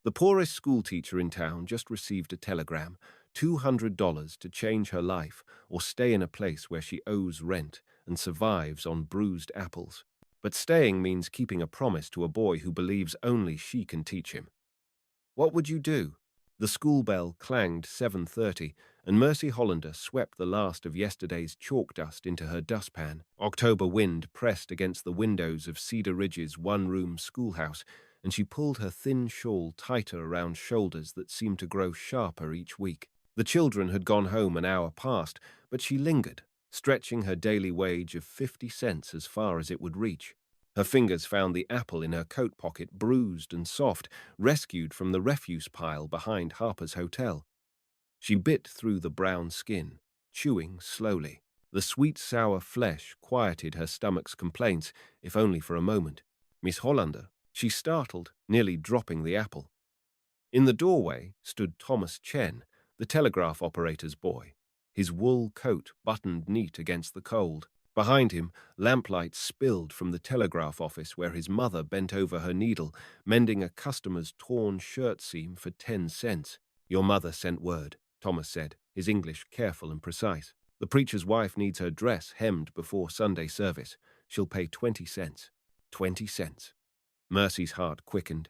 The poorest schoolteacher in town just received a telegram, $200 to change her life or stay in a place where she owes rent and survives on bruised apples. But staying means keeping a promise to a boy who believes only she can teach him. What would you do? The school bell clanged 7:30, and Mercy Hollander swept the last of yesterday's chalk dust into her dustpan. October wind pressed against the windows of Cedar Ridge's one-room schoolhouse, and she pulled her thin shawl tighter around shoulders that seemed to grow sharper each week. The children had gone home an hour past, but she lingered, stretching her daily wage of 50 cents as far as it would reach. Her fingers found the apple in her coat pocket, bruised and soft, rescued from the refuse pile behind Harper's Hotel. She bit through the brown skin, chewing slowly. The sweet-sour flesh quieted her stomach's complaints, if only for a moment. Miss Hollander, she startled, nearly dropping the apple. In the doorway stood Thomas Chen, the telegraph operator's boy, his wool coat buttoned neat against the cold. Behind him, lamplight spilled from the telegraph office where his mother bent over her needle, mending a customer's torn shirt seam for 10 cents. "Your mother sent word," Thomas said, his English careful and precise. "The preacher's wife needs her dress hemmed before Sunday service. She'll pay 20 cents. 20 cents. Mercy's heart quickened.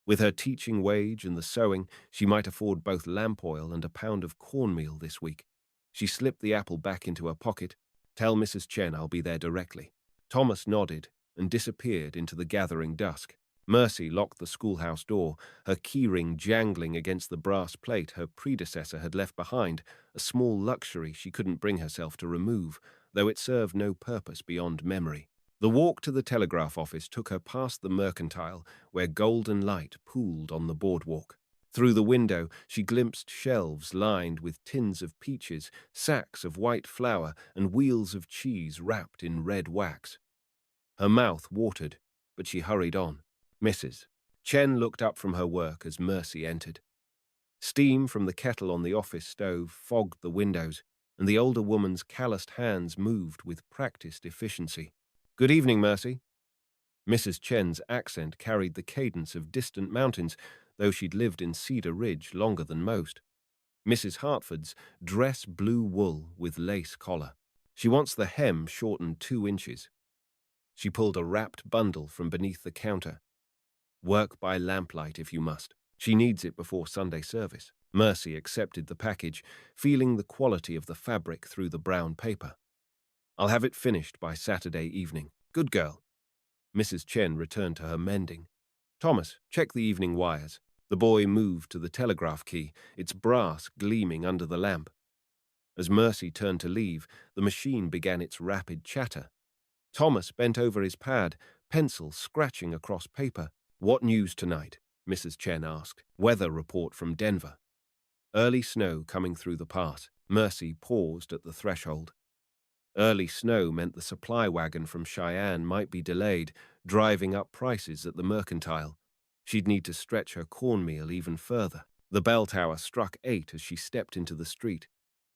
With her teaching wage and the sewing, she might afford both lamp oil and a pound of cornmeal this week. She slipped the apple back into her pocket. "Tell Mrs. Chen I'll be there directly." Thomas nodded and disappeared into the gathering dusk. Mercy locked the schoolhouse door, her keyring jangling against the brass plate her predecessor had left behind, a small luxury she couldn't bring herself to remove, though it served no purpose beyond memory. The walk to the telegraph office took her past the Mercantile, where golden light pooled on the boardwalk. Through the window, she glimpsed shelves lined with tins of peaches, sacks of white flour, and wheels of cheese wrapped in red wax. Her mouth watered, but she hurried on. "Mrs. Chen looked up from her work as Mercy entered. Steam from the kettle on the office stove fogged the windows, and the older woman's calloused hands moved with practiced efficiency. "Good evening, Mercy." Mrs. Chen's accent carried the cadence of distant mountains, though she'd lived in Cedar Ridge longer than most. Mrs. Hartford's dress blue wool with lace collar. "She wants the hem shortened 2 inches. She pulled a wrapped bundle from beneath the counter. "Work by lamplight if you must. She needs it before Sunday service." Mercy accepted the package, feeling the quality of the fabric through the brown paper. "I'll have it finished by Saturday evening." "Good girl." Mrs. Chen returned to her mending. "Thomas, check the evening wires." The boy moved to the telegraph key, its brass gleaming under the lamp. As Mercy turned to leave, the machine began its rapid chatter. Thomas bent over his pad, pencil scratching across paper. "What news tonight?" Mrs. Chen asked. "Weather report from Denver." Early snow coming through the pass. Mercy paused at the threshold. Early snow meant the supply wagon from Cheyenne might be delayed, driving up prices at the Mercantile. She'd need to stretch her cornmeal even further. The bell tower struck 8 as she stepped into the street.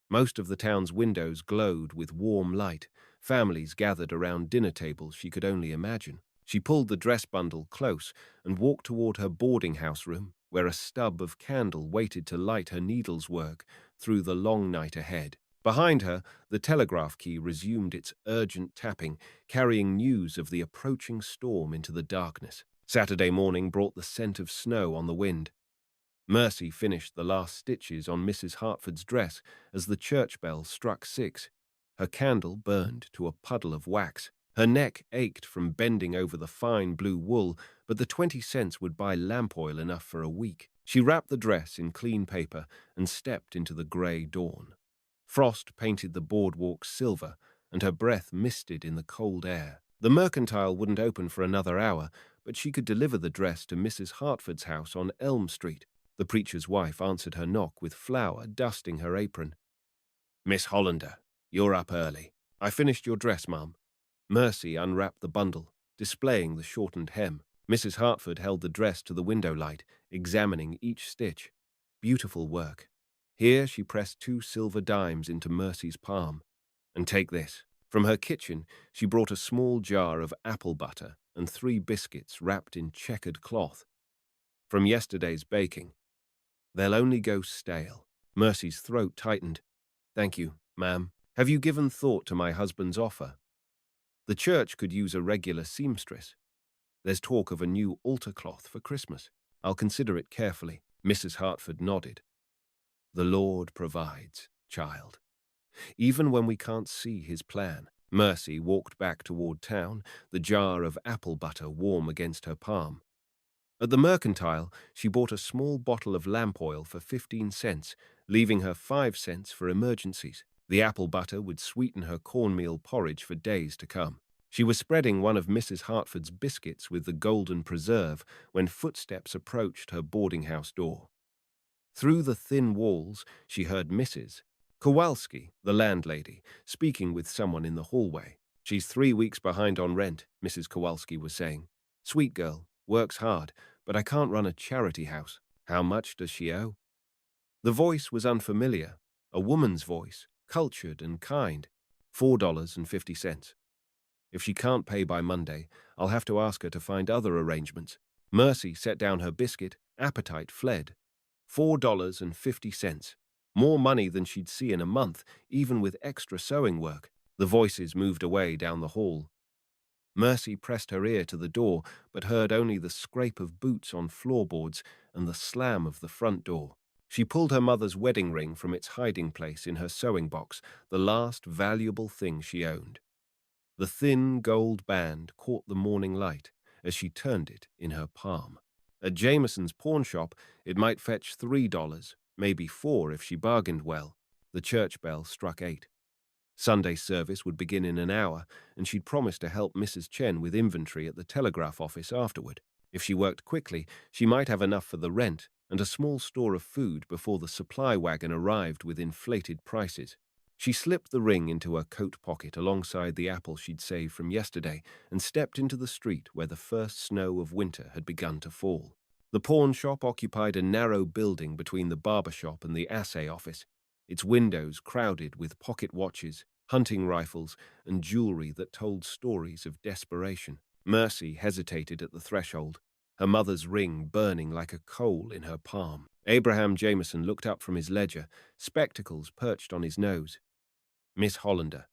Most of the town's windows glowed with warm light, families gathered around dinner tables she could only imagine. She pulled the dress bundle close and walked toward her boarding house room, where a stub of candle waited to light her needle's work through the long night ahead. Behind her, the telegraph key resumed its urgent tapping, carrying news of the approaching storm into the darkness. Saturday morning brought the scent of snow on the wind. Mercy finished the last stitches on Mrs. Hartford's dress as the church bell struck 6. Her candle burned to a puddle of wax. Her neck ached from bending over the fine blue wool, but the 20 cents would buy lamp oil enough for a week. She wrapped the dress in clean paper and stepped into the grey dawn. Frost painted the boardwalk silver, and her breath misted in the cold air. The Mercantile wouldn't open for another hour, but she could deliver the dress to Mrs. Hartford's house on Elm Street. The preacher's wife answered her knock with flour dusting her apron. "Miss Hollander, you're up early. I finished your dress, Mum." Mercy unwrapped the bundle, displaying the shortened hem. Mrs. Hartford held the dress to the window light, examining each stitch. Beautiful work. Here she pressed 2 silver dimes into Mercy's palm. "And take this." From her kitchen, she brought a small jar of apple butter and 3 biscuits wrapped in checkered cloth. from yesterday's baking. They'll only go stale. Mercy's throat tightened. Thank you, ma'am. Have you given thought to my husband's offer? The church could use a regular seamstress. There's talk of a new altar cloth for Christmas. I'll consider it carefully. Mrs. Hartford nodded. The Lord provides, child. Even when we can't see his plan. Mercy walked back toward town, the jar of apple butter warm against her palm. At the mercantile, she bought a small bottle of lamp oil for 15 cents, leaving her 5 cents for emergencies. The apple butter would sweeten her cornmeal porridge for days to come. She was spreading one of Mrs. Hartford's biscuits with the golden preserve when footsteps approached her boarding house door. Through the thin walls, she heard Mrs. Kowalski, the landlady, speaking with someone in the hallway. She's 3 weeks behind on rent, Mrs. Kowalski was saying. Sweet girl, works hard, but I can't run a charity house. How much does she owe? The voice was unfamiliar, a woman's voice, cultured and kind. $4.50. If she can't pay by Monday, I'll have to ask her to find other arrangements. Mercy set down her biscuit, appetite fled. $4.50. More money than she'd see in a month, even with extra sewing work. The voices moved away down the hall. Mercy pressed her ear to the door, but heard only the scrape of boots on floorboards and the slam of the front door. She pulled her mother's wedding ring from its hiding place in her sewing box, the last valuable thing she owned. The thin gold band caught the morning light as she turned it in her palm. At Jameson's pawn shop, it might fetch $3, maybe $4 if she bargained well. The church bell struck 8. Sunday service would begin in an hour, and she'd promised to help Mrs. Chen with inventory at the telegraph office afterward. If she worked quickly, she might have enough for the rent and a small store of food before the supply wagon arrived with inflated prices. She slipped the ring into her coat pocket alongside the apple she'd saved from yesterday and stepped into the street where the first snow of winter had begun to fall. The pawn shop occupied a narrow building between the barber shop and the assay office, its windows crowded with pocket watches, hunting rifles, and jewelry that told stories of desperation. Mercy hesitated at the threshold, her mother's ring burning like a coal in her palm. Abraham Jameson looked up from his ledger, spectacles perched on his nose. Miss Hollander,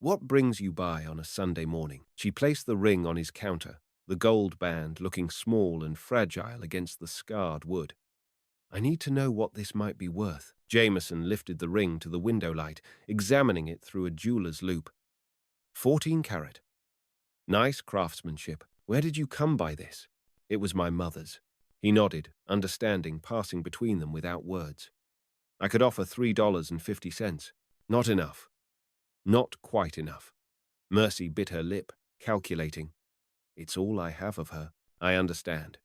what brings you by on a Sunday morning? She placed the ring on his counter, the gold band looking small and fragile against the scarred wood. I need to know what this might be worth. Jameson lifted the ring to the window light, examining it through a jeweler's loupe. 14 carat. Nice craftsmanship. Where did you come by this? It was my mother's. He nodded, understanding, passing between them without words. I could offer $3.50. Not enough. Not quite enough. Mercy bit her lip, calculating. It's all I have of her. I understand.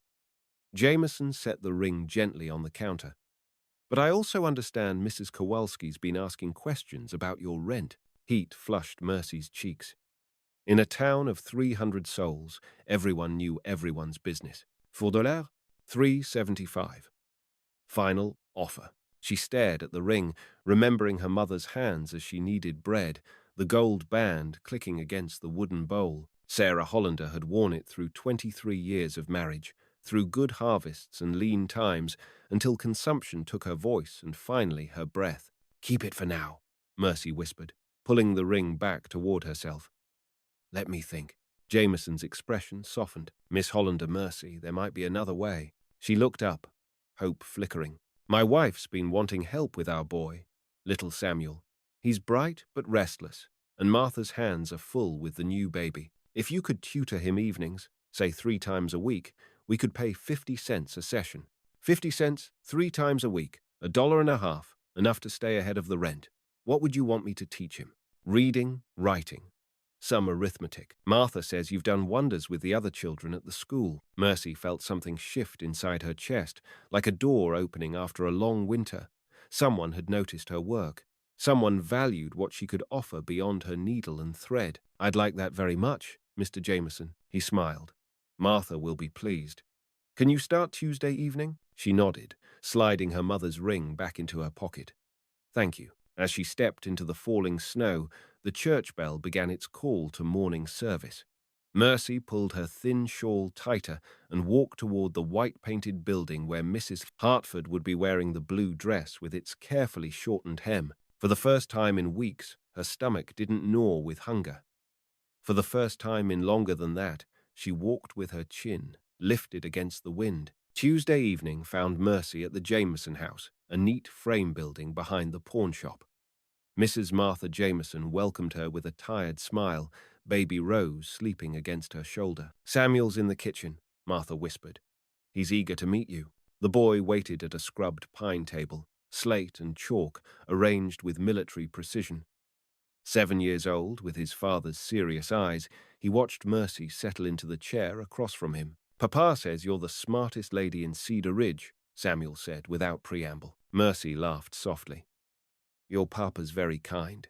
Jameson set the ring gently on the counter. But I also understand Mrs. Kowalski's been asking questions about your rent. Heat flushed Mercy's cheeks. In a town of 300 souls, everyone knew everyone's business. $4, $3.75. Final offer. She stared at the ring, remembering her mother's hands as she kneaded bread, the gold band clicking against the wooden bowl. Sarah Hollander had worn it through 23 years of marriage, through good harvests and lean times, until consumption took her voice and finally her breath. Keep it for now, Mercy whispered, pulling the ring back toward herself. Let me think. Jameson's expression softened. Miss Hollander, Mercy, there might be another way. She looked up, hope flickering. My wife's been wanting help with our boy, little Samuel. He's bright but restless, and Martha's hands are full with the new baby. If you could tutor him evenings, say 3 times a week, we could pay 50 cents a session. 50 cents, 3 times a week, $1.50, enough to stay ahead of the rent. What would you want me to teach him? Reading, writing, some arithmetic. Martha says you've done wonders with the other children at the school. Mercy felt something shift inside her chest, like a door opening after a long winter. Someone had noticed her work. Someone valued what she could offer beyond her needle and thread. I'd like that very much, Mr. Jameson, he smiled. Martha will be pleased. Can you start Tuesday evening? She nodded, sliding her mother's ring back into her pocket. Thank you. As she stepped into the falling snow, the church bell began its call to morning service. Mercy pulled her thin shawl tighter and walked toward the white-painted building where Mrs. Hartford would be wearing the blue dress with its carefully shortened hem. For the first time in weeks, her stomach didn't gnaw with hunger. For the first time in longer than that, she walked with her chin lifted against the wind. Tuesday evening found Mercy at the Jameson house, a neat frame building behind the pawn shop. Mrs. Martha Jameson welcomed her with a tired smile, baby Rose sleeping against her shoulder. "Samuel's in the kitchen," Martha whispered. "He's eager to meet you." The boy waited at a scrubbed pine table, slate and chalk arranged with military precision. 7 years old, with his father's serious eyes, he watched Mercy settle into the chair across from him. "Papa says you're the smartest lady in Cedar Ridge," Samuel said without preamble. Mercy laughed softly. "Your papa's very kind.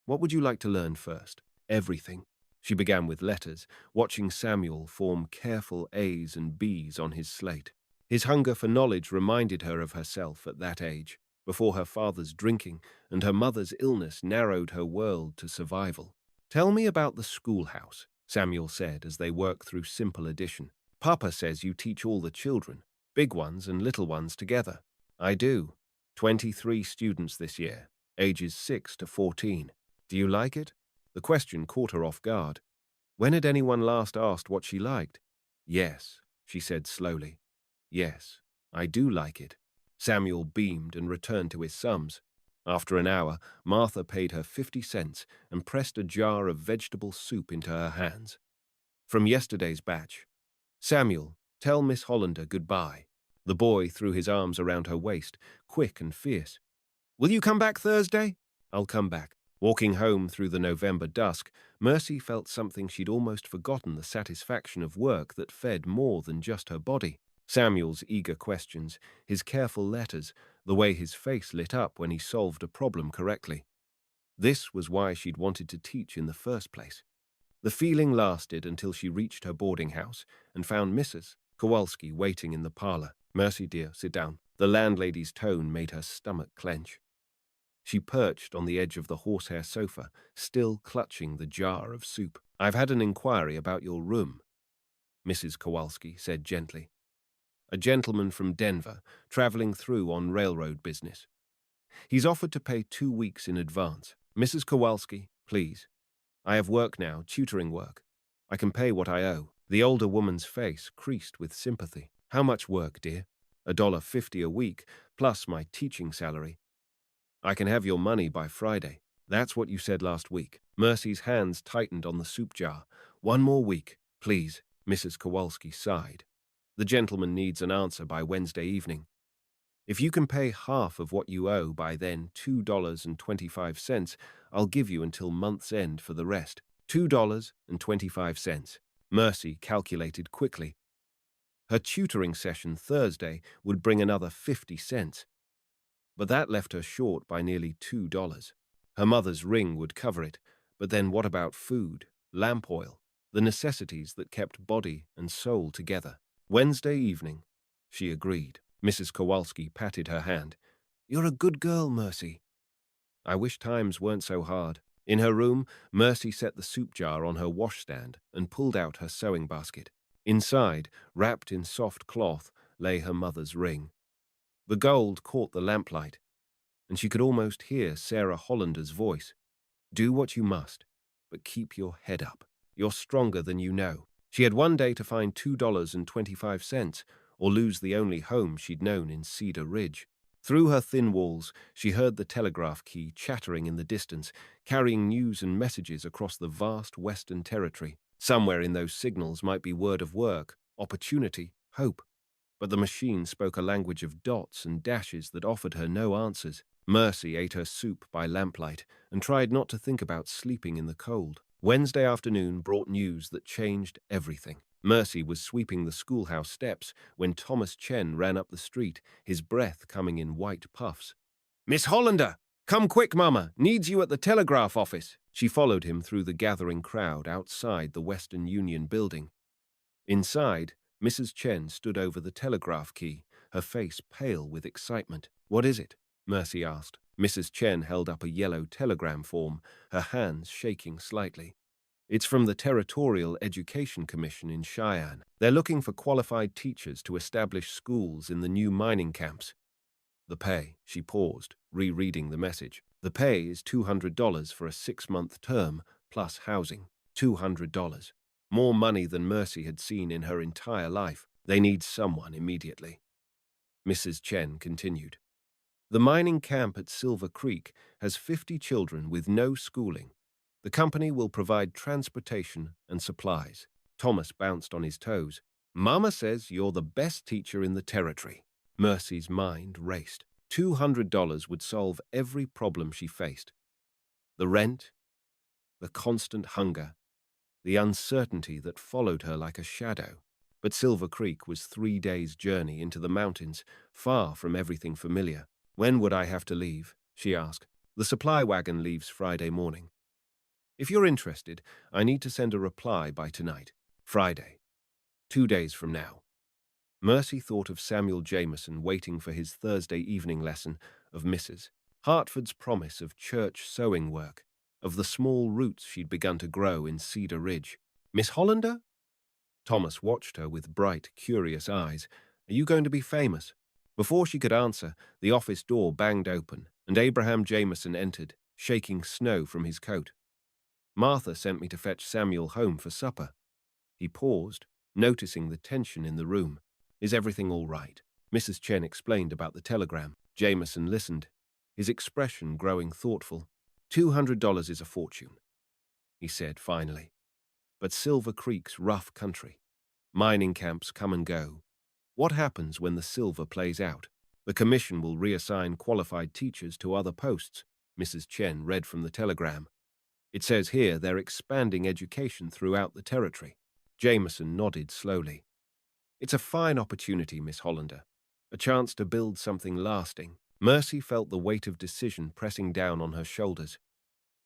What would you like to learn first?" "Everything." She began with letters, watching Samuel form careful A's and B's on his slate. His hunger for knowledge reminded her of herself at that age, before her father's drinking and her mother's illness narrowed her world to survival. "Tell me about the schoolhouse," Samuel said as they worked through simple addition. "Papa says you teach all the children, big ones and little ones together." "I do. 23 students this year, ages 6 to 14. Do you like it?" The question caught her off guard. When had anyone last asked what she liked? "Yes," she said slowly. "Yes, I do like it." Samuel beamed and returned to his sums. After an hour, Martha paid her 50 cents and pressed a jar of vegetable soup into her hands. "From yesterday's batch. Samuel, tell Miss Hollander goodbye." The boy threw his arms around her waist, quick and fierce. "Will you come back Thursday?" "I'll come back." Walking home through the November dusk, Mercy felt something she'd almost forgotten, the satisfaction of work that fed more than just her body. Samuel's eager questions, his careful letters, the way his face lit up when he solved a problem correctly. This was why she'd wanted to teach in the first place. The feeling lasted until she reached her boarding house and found Mrs. Kowalski waiting in the parlor. "Mercy, dear, sit down." The landlady's tone made her stomach clench. She perched on the edge of the horsehair sofa, still clutching the jar of soup. "I've had an inquiry about your room," Mrs. Kowalski said gently. "A gentleman from Denver, traveling through on railroad business. He's offered to pay 2 weeks in advance." "Mrs. Kowalski, please. I have work now, tutoring work. I can pay what I owe." The older woman's face creased with sympathy. "How much work, dear?" "$1.50 a week, plus my teaching salary. I can have your money by Friday." "That's what you said last week." Mercy's hands tightened on the soup jar. "1 more week, please." Mrs. Kowalski sighed. "The gentleman needs an answer by Wednesday evening. If you can pay half of what you owe by then, $2.25, I'll give you until month's end for the rest." $2.25. Mercy calculated quickly. Her tutoring session Thursday would bring another 50 cents. But that left her short by nearly $2. Her mother's ring would cover it, but then what about food, lamp oil, the necessities that kept body and soul together? "Wednesday evening," she agreed. Mrs. Kowalski patted her hand. "You're a good girl, Mercy." "I wish times weren't so hard." In her room, Mercy set the soup jar on her washstand and pulled out her sewing basket. Inside, wrapped in soft cloth, lay her mother's ring. The gold caught the lamplight, and she could almost hear Sarah Hollander's voice. "Do what you must, but keep your head up. You're stronger than you know." She had one day to find $2.25, or lose the only home she'd known in Cedar Ridge. Through her thin walls, she heard the telegraph key chattering in the distance, carrying news and messages across the vast Western Territory. Somewhere in those signals might be word of work, opportunity, hope. But the machine spoke a language of dots and dashes that offered her no answers. Mercy ate her soup by lamplight and tried not to think about sleeping in the cold. Wednesday afternoon brought news that changed everything. Mercy was sweeping the schoolhouse steps when Thomas Chen ran up the street, his breath coming in white puffs. "Miss Hollander! Come quick, Mama! Needs you at the telegraph office!" She followed him through the gathering crowd outside the Western Union building. Inside, Mrs. Chen stood over the telegraph key, her face pale with excitement. "What is it?" Mercy asked. Mrs. Chen held up a yellow telegram form, her hands shaking slightly. It's from the Territorial Education Commission in Cheyenne. They're looking for qualified teachers to establish schools in the new mining camps. The pay, she paused, rereading the message. The pay is $200 for a 6-month term, plus housing. $200. More money than Mercy had seen in her entire life. They need someone immediately. Mrs. Chen continued. The mining camp at Silver Creek has 50 children with no schooling. The company will provide transportation and supplies. Thomas bounced on his toes. Mama says you're the best teacher in the territory. Mercy's mind raced. $200 would solve every problem she faced. The rent, the constant hunger, the uncertainty that followed her like a shadow. But Silver Creek was 3 days' journey into the mountains, far from everything familiar. When would I have to leave? She asked. The supply wagon leaves Friday morning. If you're interested, I need to send a reply by tonight. Friday. 2 days from now. Mercy thought of Samuel Jameson waiting for his Thursday evening lesson, of Mrs. Hartford's promise of church sewing work, of the small roots she'd begun to grow in Cedar Ridge. Miss Hollander? Thomas watched her with bright, curious eyes. Are you going to be famous? Before she could answer, the office door banged open, and Abraham Jameson entered, shaking snow from his coat. Martha sent me to fetch Samuel home for supper. He paused, noticing the tension in the room. Is everything all right? Mrs. Chen explained about the telegram. Jameson listened, his expression growing thoughtful. $200 is a fortune, he said finally. But Silver Creek's rough country. Mining camps come and go. What happens when the silver plays out? The commission will reassign qualified teachers to other posts, Mrs. Chen read from the telegram. It says here they're expanding education throughout the territory. Jameson nodded slowly. It's a fine opportunity, Miss Hollander. A chance to build something lasting. Mercy felt the weight of decision pressing down on her shoulders.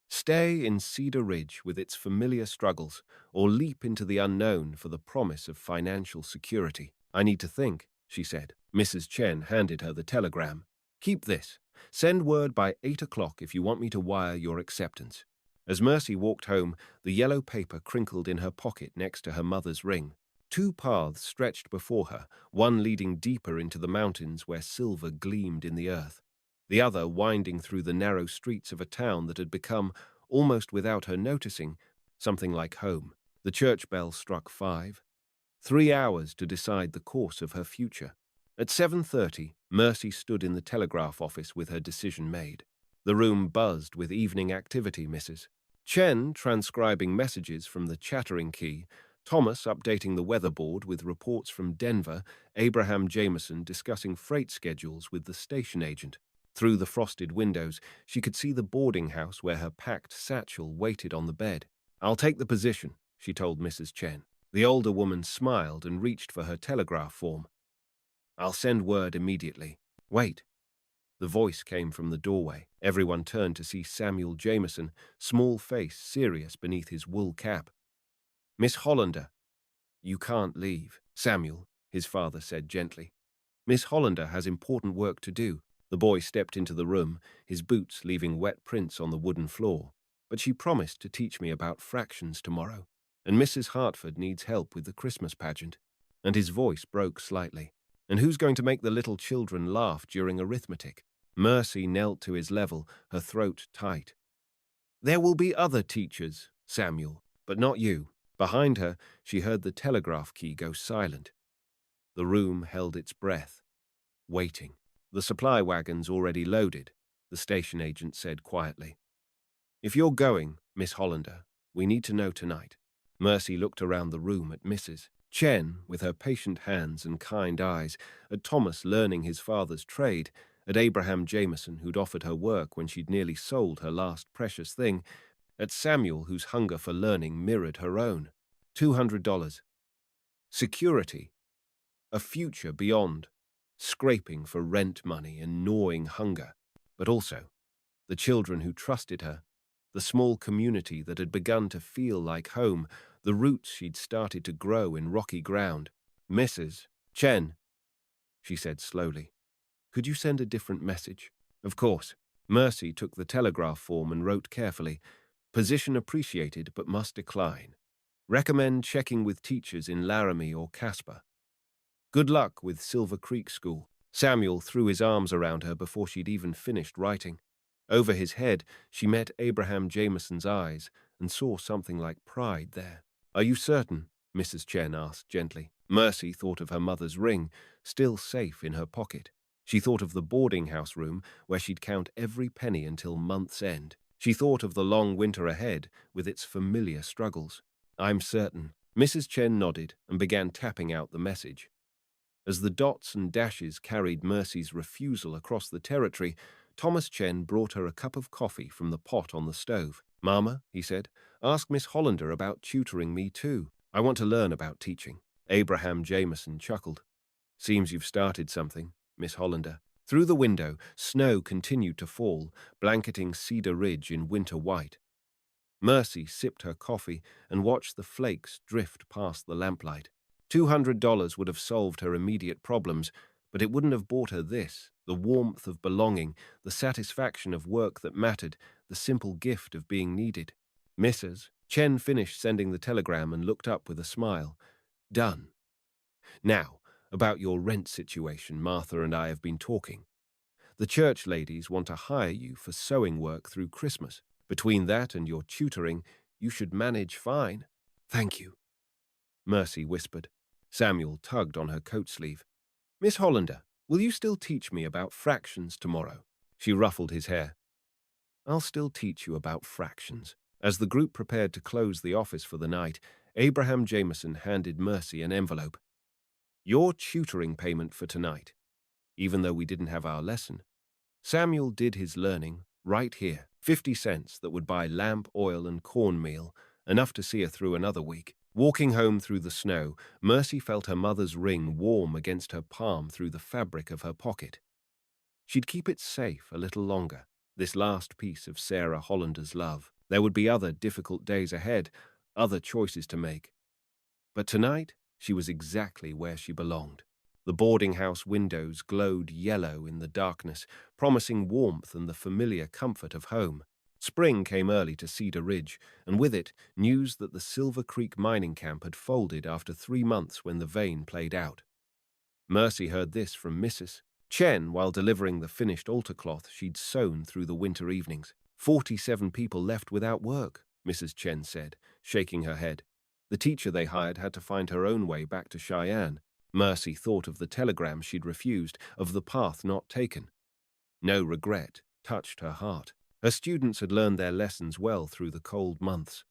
Stay in Cedar Ridge with its familiar struggles, or leap into the unknown for the promise of financial security. I need to think, she said. Mrs. Chen handed her the telegram. Keep this. Send word by 8 o'clock if you want me to wire your acceptance. As Mercy walked home, the yellow paper crinkled in her pocket next to her mother's ring. 2 paths stretched before her, one leading deeper into the mountains where silver gleamed in the earth, the other winding through the narrow streets of a town that had become, almost without her noticing, something like home. The church bell struck 5. 3 hours to decide the course of her future. At 7:30, Mercy stood in the telegraph office with her decision made. The room buzzed with evening activity, Mrs. Chen transcribing messages from the chattering key, Thomas updating the weather board with reports from Denver, Abraham Jameson discussing freight schedules with the station agent. Through the frosted windows, she could see the boarding house where her packed satchel waited on the bed. I'll take the position, she told Mrs. Chen. The older woman smiled and reached for her telegraph form. I'll send word immediately. Wait. The voice came from the doorway. Everyone turned to see Samuel Jameson, small face serious beneath his wool cap. Miss Hollander. You can't leave, Samuel, his father said gently. Miss Hollander has important work to do. The boy stepped into the room, his boots leaving wet prints on the wooden floor. But she promised to teach me about fractions tomorrow, and Mrs. Hartford needs help with the Christmas pageant. And his voice broke slightly. And who's going to make the little children laugh during arithmetic? Mercy knelt to his level, her throat tight. There will be other teachers, Samuel, but not you. Behind her, she heard the telegraph key go silent. The room held its breath, waiting. The supply wagon's already loaded, the station agent said quietly. If you're going, Miss Hollander, we need to know tonight. Mercy looked around the room at Mrs. Chen, with her patient hands and kind eyes, at Thomas learning his father's trade, at Abraham Jameson, who'd offered her work when she'd nearly sold her last precious thing, at Samuel, whose hunger for learning mirrored her own. $200. Security. A future beyond. Scraping for rent money and gnawing hunger. But also, the children who trusted her, the small community that had begun to feel like home, the roots she'd started to grow in rocky ground. Mrs. Chen, she said slowly, could you send a different message? Of course. Mercy took the telegraph form and wrote carefully, Position appreciated but must decline. Recommend checking with teachers in Laramie or Casper. Good luck with Silver Creek School. Samuel threw his arms around her before she'd even finished writing. Over his head, she met Abraham Jameson's eyes and saw something like pride there. Are you certain? Mrs. Chen asked gently. Mercy thought of her mother's ring, still safe in her pocket. She thought of the boarding house room where she'd count every penny until month's end. She thought of the long winter ahead with its familiar struggles. I'm certain. Mrs. Chen nodded and began tapping out the message. As the dots and dashes carried Mercy's refusal across the territory, Thomas Chen brought her a cup of coffee from the pot on the stove. Mama, he said, ask Miss Hollander about tutoring me too. I want to learn about teaching. Abraham Jameson chuckled. Seems you've started something, Miss Hollander. Through the window, snow continued to fall, blanketing Cedar Ridge in winter white. Mercy sipped her coffee and watched the flakes drift past the lamplight. $200 would have solved her immediate problems, but it wouldn't have bought her this, the warmth of belonging, the satisfaction of work that mattered, the simple gift of being needed. Mrs. Chen finished sending the telegram and looked up with a smile. Done. Now, about your rent situation, Martha and I have been talking. The church ladies want to hire you for sewing work through Christmas. Between that and your tutoring, you should manage fine. Thank you, Mercy whispered. Samuel tugged on her coat sleeve. Miss Hollander, will you still teach me about fractions tomorrow? She ruffled his hair. I'll still teach you about fractions. As the group prepared to close the office for the night, Abraham Jameson handed Mercy an envelope. Your tutoring payment for tonight. Even though we didn't have our lesson, Samuel did his learning right here. 50 cents that would buy lamp oil and cornmeal, enough to see her through another week. Walking home through the snow, Mercy felt her mother's ring warm against her palm through the fabric of her pocket. She'd keep it safe a little longer, this last piece of Sarah Hollander's love. There would be other difficult days ahead, other choices to make. But tonight, she was exactly where she belonged. The boarding house windows glowed yellow in the darkness, promising warmth and the familiar comfort of home. Spring came early to Cedar Ridge, and with it, news that the Silver Creek mining camp had folded after 3 months when the vein played out. Mercy heard this from Mrs. Chen while delivering the finished altar cloth she'd sewn through the winter evenings. 47 people left without work, Mrs. Chen said, shaking her head. The teacher they hired had to find her own way back to Cheyenne. Mercy thought of the telegram she'd refused, of the path not taken. No regret touched her heart. Her students had learned their lessons well through the cold months.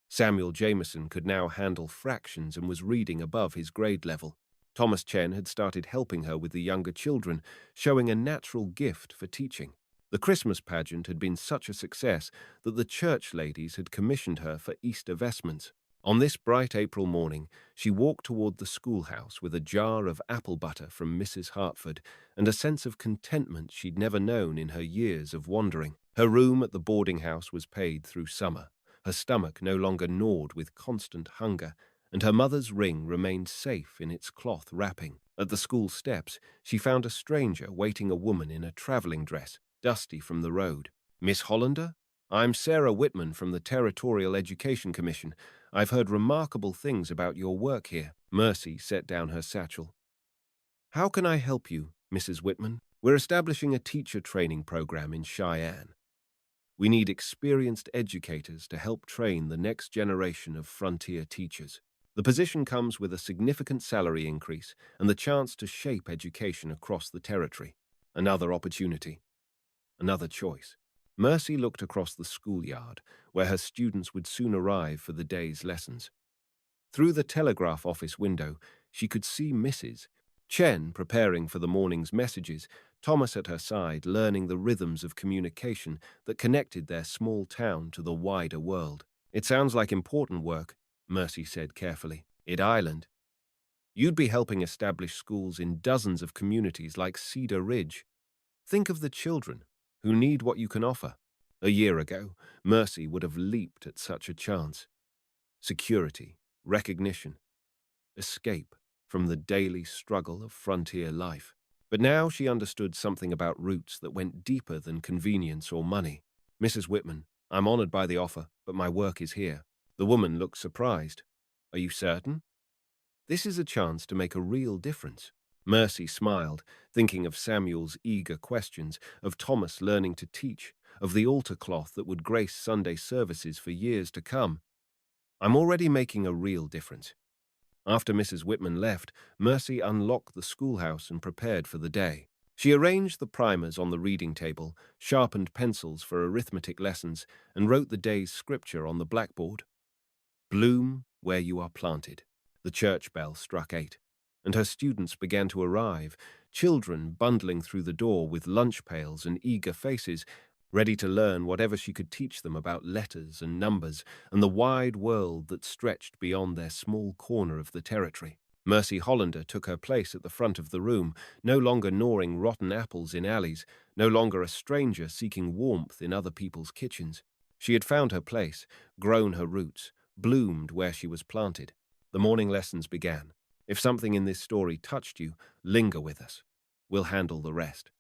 Samuel Jameson could now handle fractions and was reading above his grade level. Thomas Chen had started helping her with the younger children, showing a natural gift for teaching. The Christmas pageant had been such a success that the church ladies had commissioned her for Easter vestments. On this bright April morning, she walked toward the schoolhouse with a jar of apple butter from Mrs. Hartford and a sense of contentment she'd never known in her years of wandering. Her room at the boarding house was paid through summer, her stomach no longer gnawed with constant hunger, and her mother's ring remained safe in its cloth wrapping. At the school steps, she found a stranger waiting, a woman in a traveling dress, dusty from the road. Miss Hollander? I'm Sarah Whitman from the Territorial Education Commission. I've heard remarkable things about your work here. Mercy set down her satchel. How can I help you, Mrs. Whitman? We're establishing a teacher training program in Cheyenne. We need experienced educators to help train the next generation of frontier teachers. The position comes with a significant salary increase and the chance to shape education across the territory. Another opportunity. Another choice. Mercy looked across the schoolyard, where her students would soon arrive for the day's lessons. Through the telegraph office window, she could see Mrs. Chen preparing for the morning's messages, Thomas at her side learning the rhythms of communication that connected their small town to the wider world. It sounds like important work, Mercy said carefully. It Island. You'd be helping establish schools in dozens of communities like Cedar Ridge. Think of the children who need what you can offer. A year ago, Mercy would have leaped at such a chance. Security, recognition, escape from the daily struggle of frontier life. But now she understood something about roots that went deeper than convenience or money. Mrs. Whitman, I'm honored by the offer, but my work is here. The woman looked surprised. Are you certain? This is a chance to make a real difference. Mercy smiled, thinking of Samuel's eager questions, of Thomas learning to teach, of the altar cloth that would grace Sunday services for years to come. I'm already making a real difference. After Mrs. Whitman left, Mercy unlocked the schoolhouse and prepared for the day. She arranged the primers on the reading table, sharpened pencils for arithmetic lessons, and wrote the day's scripture on the blackboard. Bloom where you are planted. The church bell struck 8, and her students began to arrive, children bundling through the door with lunch pails and eager faces, ready to learn whatever she could teach them about letters and numbers and the wide world that stretched beyond their small corner of the territory. Mercy Hollander took her place at the front of the room, no longer gnawing rotten apples in alleys, no longer a stranger seeking warmth in other people's kitchens. She had found her place, grown her roots, bloomed where she was planted. The morning lessons began. If something in this story touched you, linger with us. We'll handle the rest.